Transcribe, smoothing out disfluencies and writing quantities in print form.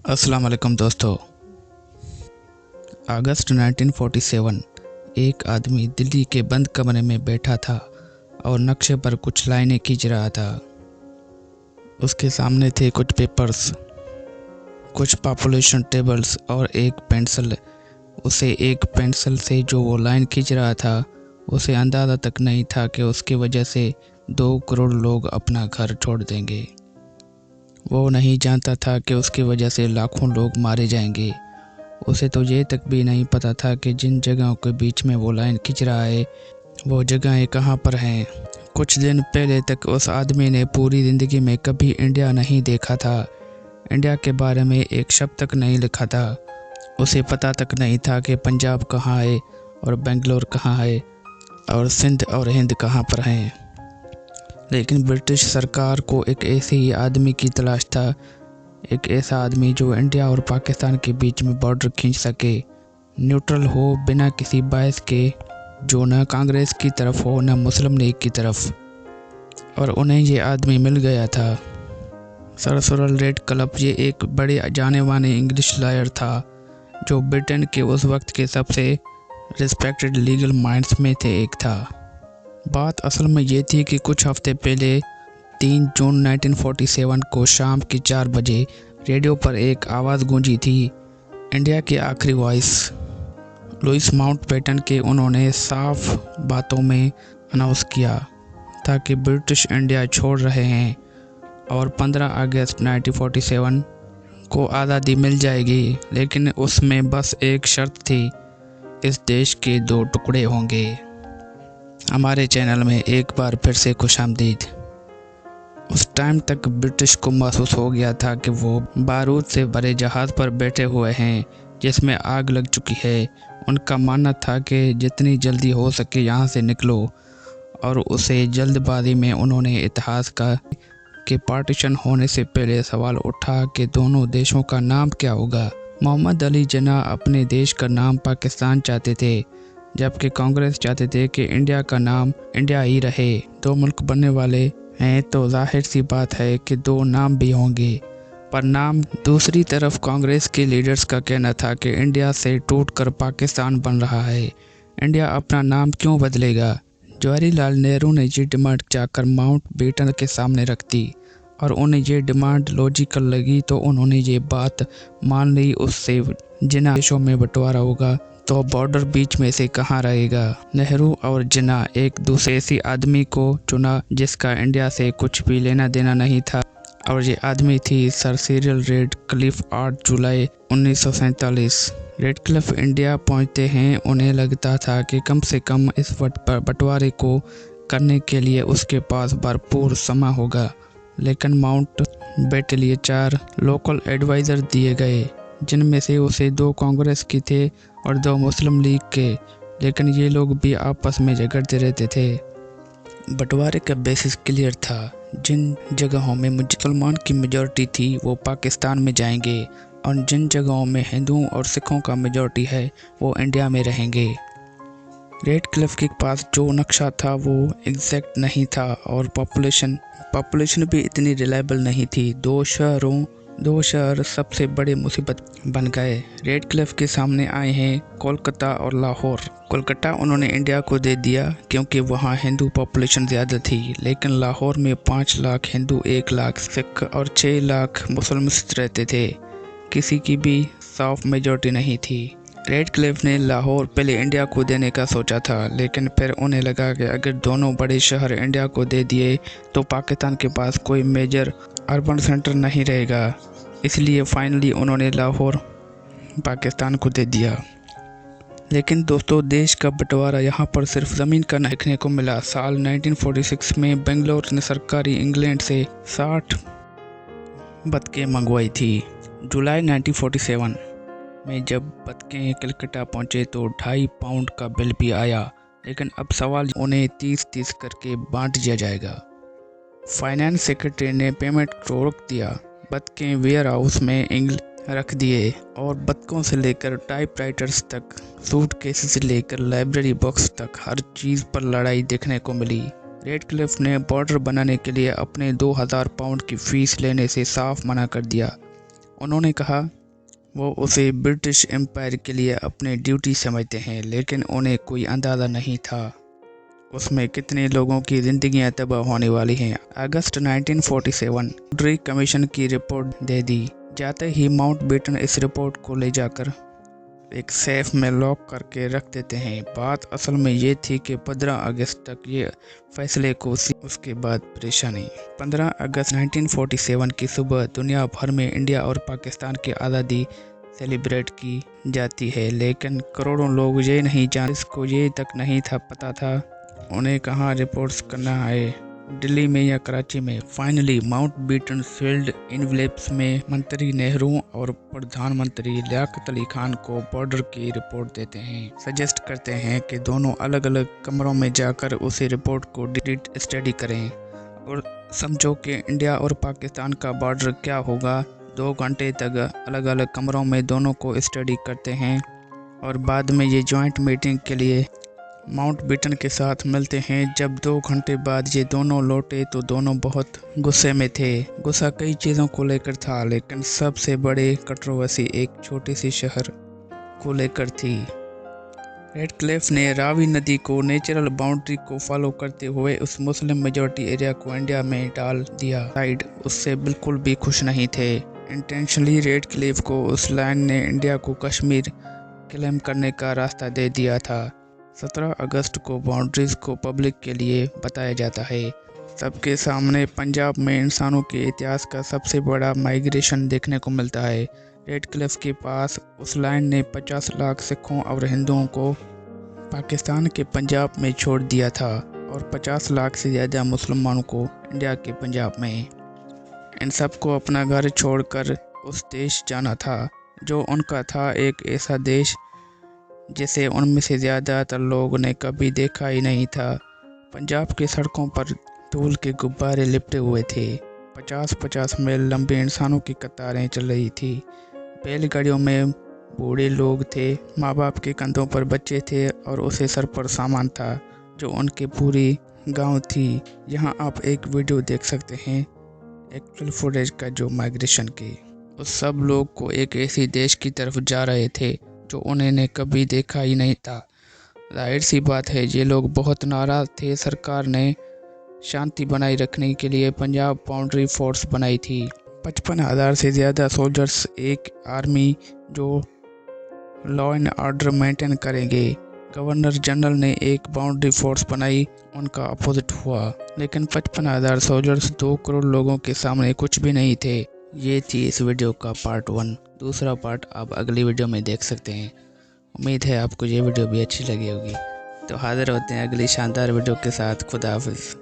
अस्सलाम वालेकुम दोस्तों। अगस्त 1947 एक आदमी दिल्ली के बंद कमरे में बैठा था और नक्शे पर कुछ लाइनें खींच रहा था। उसके सामने थे कुछ पेपर्स, कुछ पॉपुलेशन टेबल्स और एक पेंसिल। उसे एक पेंसिल से जो वो लाइन खींच रहा था, उसे अंदाज़ा तक नहीं था कि उसकी वजह से 2 करोड़ लोग अपना घर छोड़ देंगे। वो नहीं जानता था कि उसकी वजह से लाखों लोग मारे जाएंगे। उसे तो ये तक भी नहीं पता था कि जिन जगहों के बीच में वो लाइन खींच रहा है, वो जगहें कहाँ पर हैं। कुछ दिन पहले तक उस आदमी ने पूरी ज़िंदगी में कभी इंडिया नहीं देखा था। इंडिया के बारे में एक शब्द तक नहीं लिखा था। उसे पता तक नहीं था कि पंजाब कहाँ है और बेंगलोर कहाँ है और सिंध और हिंद कहाँ पर हैं। लेकिन ब्रिटिश सरकार को एक ऐसे ही आदमी की तलाश था, एक ऐसा आदमी जो इंडिया और पाकिस्तान के बीच में बॉर्डर खींच सके, न्यूट्रल हो बिना किसी बायस के, जो न कांग्रेस की तरफ हो न मुस्लिम लीग की तरफ। और उन्हें ये आदमी मिल गया था। सर सिरिल रेडक्लिफ ये एक बड़े जाने माने इंग्लिश लॉयर था जो ब्रिटेन के उस वक्त के सबसे रिस्पेक्टेड लीगल माइंड्स में से एक था। बात असल में ये थी कि कुछ हफ्ते पहले 3 जून 1947 को शाम के 4 बजे रेडियो पर एक आवाज़ गूंजी थी, इंडिया की आखिरी वॉइस। लुइस माउंटबेटन के उन्होंने साफ बातों में अनाउंस किया था कि ब्रिटिश इंडिया छोड़ रहे हैं और 15 अगस्त 1947 को आज़ादी मिल जाएगी, लेकिन उसमें बस एक शर्त थी, इस देश के 2 टुकड़े होंगे। हमारे चैनल में एक बार फिर से खुशामदीद। उस टाइम तक ब्रिटिश को महसूस हो गया था कि वो बारूद से भरे जहाज़ पर बैठे हुए हैं जिसमें आग लग चुकी है। उनका मानना था कि जितनी जल्दी हो सके यहाँ से निकलो, और उसे जल्दबाजी में उन्होंने इतिहास का कि पार्टीशन होने से पहले सवाल उठा कि दोनों देशों का नाम क्या होगा। मोहम्मद अली जिन्ना अपने देश का नाम पाकिस्तान चाहते थे, जबकि कांग्रेस चाहते थे कि इंडिया का नाम इंडिया ही रहे। 2 मुल्क बनने वाले हैं तो जाहिर सी बात है कि 2 नाम भी होंगे, पर नाम। दूसरी तरफ कांग्रेस के लीडर्स का कहना था कि इंडिया से टूटकर पाकिस्तान बन रहा है, इंडिया अपना नाम क्यों बदलेगा। जवाहरलाल नेहरू ने ये डिमांड जाकर माउंटबेटन के सामने रख दी और उन्हें ये डिमांड लॉजिकल लगी तो उन्होंने ये बात मान ली। उससे जिन्ना देशों में बंटवारा होगा तो बॉर्डर बीच में से कहाँ रहेगा। नेहरू और जिन्ना एक दूसरे ऐसी आदमी को चुना जिसका इंडिया से कुछ भी लेना देना नहीं था, और ये आदमी थी सर सिरिल रेडक्लिफ। 8 जुलाई 1947 रेडक्लिफ इंडिया पहुंचते हैं। उन्हें लगता था कि कम से कम इस बंटवारे को करने के लिए उसके पास भरपूर समय होगा, लेकिन माउंटबेटन लिए 4 लोकल एडवाइज़र दिए गए, जिनमें से उसे 2 कांग्रेस की थे और 2 मुस्लिम लीग के, लेकिन ये लोग भी आपस में झगड़ते रहते थे। बंटवारे का बेसिस क्लियर था, जिन जगहों में मुसलमान की मेजॉरिटी थी वो पाकिस्तान में जाएंगे, और जिन जगहों में हिंदुओं और सिखों का मेजॉरिटी है वो इंडिया में रहेंगे। रेडक्लिफ के पास जो नक्शा था वो एग्जैक्ट नहीं था, और पॉपुलेशन भी इतनी रिलायबल नहीं थी। 2 शहर सबसे बड़े मुसीबत बन गए। रेडक्लिफ के सामने आए हैं कोलकाता और लाहौर। कोलकाता उन्होंने इंडिया को दे दिया क्योंकि वहाँ हिंदू पॉपुलेशन ज़्यादा थी, लेकिन लाहौर में 5 लाख हिंदू, 1 लाख सिख और 6 लाख मुसलमान रहते थे। किसी की भी साफ मेजॉरिटी नहीं थी। रेडक्लिफ ने लाहौर पहले इंडिया को देने का सोचा था, लेकिन फिर उन्हें लगा कि अगर दोनों बड़े शहर इंडिया को दे दिए तो पाकिस्तान के पास कोई मेजर अर्बन सेंटर नहीं रहेगा, इसलिए फाइनली उन्होंने लाहौर पाकिस्तान को दे दिया। लेकिन दोस्तों, देश का बंटवारा यहाँ पर सिर्फ ज़मीन का देखने को मिला। साल 1946 में बेंगलोर ने सरकारी इंग्लैंड से 60 बतखें मंगवाई थी। जुलाई 1947 में जब बतखें कलकत्ता पहुँचे तो 2.5 पाउंड का बिल भी आया, लेकिन अब सवाल उन्हें 30-30 करके बांट दिया जाएगा। फाइनेंस सेक्रेटरी ने पेमेंट को रोक दिया। बतखें वेयर हाउस में रख दिए, और बतखों से लेकर टाइपराइटर्स तक, सूटकेस से लेकर लाइब्रेरी बुक्स तक हर चीज़ पर लड़ाई देखने को मिली। रेडक्लिफ ने बॉर्डर बनाने के लिए अपने 2000 पाउंड की फीस लेने से साफ मना कर दिया। उन्होंने कहा वो उसे ब्रिटिश एम्पायर के लिए अपनी ड्यूटी समझते हैं, लेकिन उन्हें कोई अंदाज़ा नहीं था उसमें कितने लोगों की ज़िंदगियां तबाह होने वाली हैं। अगस्त 1947 ड्री कमीशन की रिपोर्ट दे दी जाते ही माउंटबेटन इस रिपोर्ट को ले जाकर एक सेफ में लॉक करके रख देते हैं। बात असल में ये थी कि 15 अगस्त तक ये फैसले को उसके बाद परेशानी। 15 अगस्त 1947 की सुबह दुनिया भर में इंडिया और पाकिस्तान की आज़ादी सेलिब्रेट की जाती है, लेकिन करोड़ों लोग ये नहीं जानते, इसको ये तक नहीं था पता था उन्हें कहाँ रिपोर्ट्स करना है, दिल्ली में या कराची में। फाइनली माउंटबेटन सील्ड इनवेलप्स में मंत्री नेहरू और प्रधानमंत्री लियाकत अली खान को बॉर्डर की रिपोर्ट देते हैं। सजेस्ट करते हैं कि दोनों अलग अलग कमरों में जाकर उसी रिपोर्ट को डिटेल स्टडी करें और समझो कि इंडिया और पाकिस्तान का बॉर्डर क्या होगा। 2 घंटे तक अलग अलग कमरों में दोनों को स्टडी करते हैं और बाद में ये जॉइंट मीटिंग के लिए माउंटबेटन के साथ मिलते हैं। जब 2 घंटे बाद ये दोनों लौटे तो दोनों बहुत गुस्से में थे। गुस्सा कई चीज़ों को लेकर था, लेकिन सबसे बड़ी कंट्रोवर्सी एक छोटे से शहर को लेकर थी। रेडक्लिफ ने रावी नदी को नेचुरल बाउंड्री को फॉलो करते हुए उस मुस्लिम मेजॉरिटी एरिया को इंडिया में डाल दिया। साइड उससे बिल्कुल भी खुश नहीं थे। इंटेंशनली रेडक्लिफ को उस लाइन ने इंडिया को कश्मीर क्लेम करने का रास्ता दे दिया था। 17 अगस्त को बाउंड्रीज को पब्लिक के लिए बताया जाता है। सबके सामने पंजाब में इंसानों के इतिहास का सबसे बड़ा माइग्रेशन देखने को मिलता है। रेडक्लिफ के पास उस लाइन ने 50 लाख सिखों और हिंदुओं को पाकिस्तान के पंजाब में छोड़ दिया था और 50 लाख से ज़्यादा मुसलमानों को इंडिया के पंजाब में। इन सबको अपना घर छोड़कर उस देश जाना था जो उनका था, एक ऐसा देश जिसे उनमें से ज़्यादातर लोगों ने कभी देखा ही नहीं था। पंजाब की सड़कों पर धूल के गुब्बारे लिपटे हुए थे। 50-50 मील लंबी इंसानों की कतारें चल रही थी। बैलगाड़ियों में बूढ़े लोग थे, माँ बाप के कंधों पर बच्चे थे और उसे सर पर सामान था जो उनके पूरी गांव थी। यहाँ आप एक वीडियो देख सकते हैं एक्चुअल फुटेज का जो माइग्रेशन की। उस सब लोग को एक ऐसी देश की तरफ जा रहे थे जो उन्होंने कभी देखा ही नहीं था। जाहिर सी बात है ये लोग बहुत नाराज़ थे। सरकार ने शांति बनाए रखने के लिए पंजाब बाउंड्री फोर्स बनाई थी। 55,000 से ज़्यादा सोल्जर्स, एक आर्मी जो लॉ एंड ऑर्डर मेंटेन करेंगे। गवर्नर जनरल ने एक बाउंड्री फोर्स बनाई, उनका अपोजिट हुआ। लेकिन 55,000 सोल्जर्स 2 करोड़ लोगों के सामने कुछ भी नहीं थे। ये थी इस वीडियो का पार्ट 1। दूसरा पार्ट आप अगली वीडियो में देख सकते हैं। उम्मीद है आपको ये वीडियो भी अच्छी लगी होगी। तो हाजिर होते हैं अगली शानदार वीडियो के साथ। खुदा हाफिज़।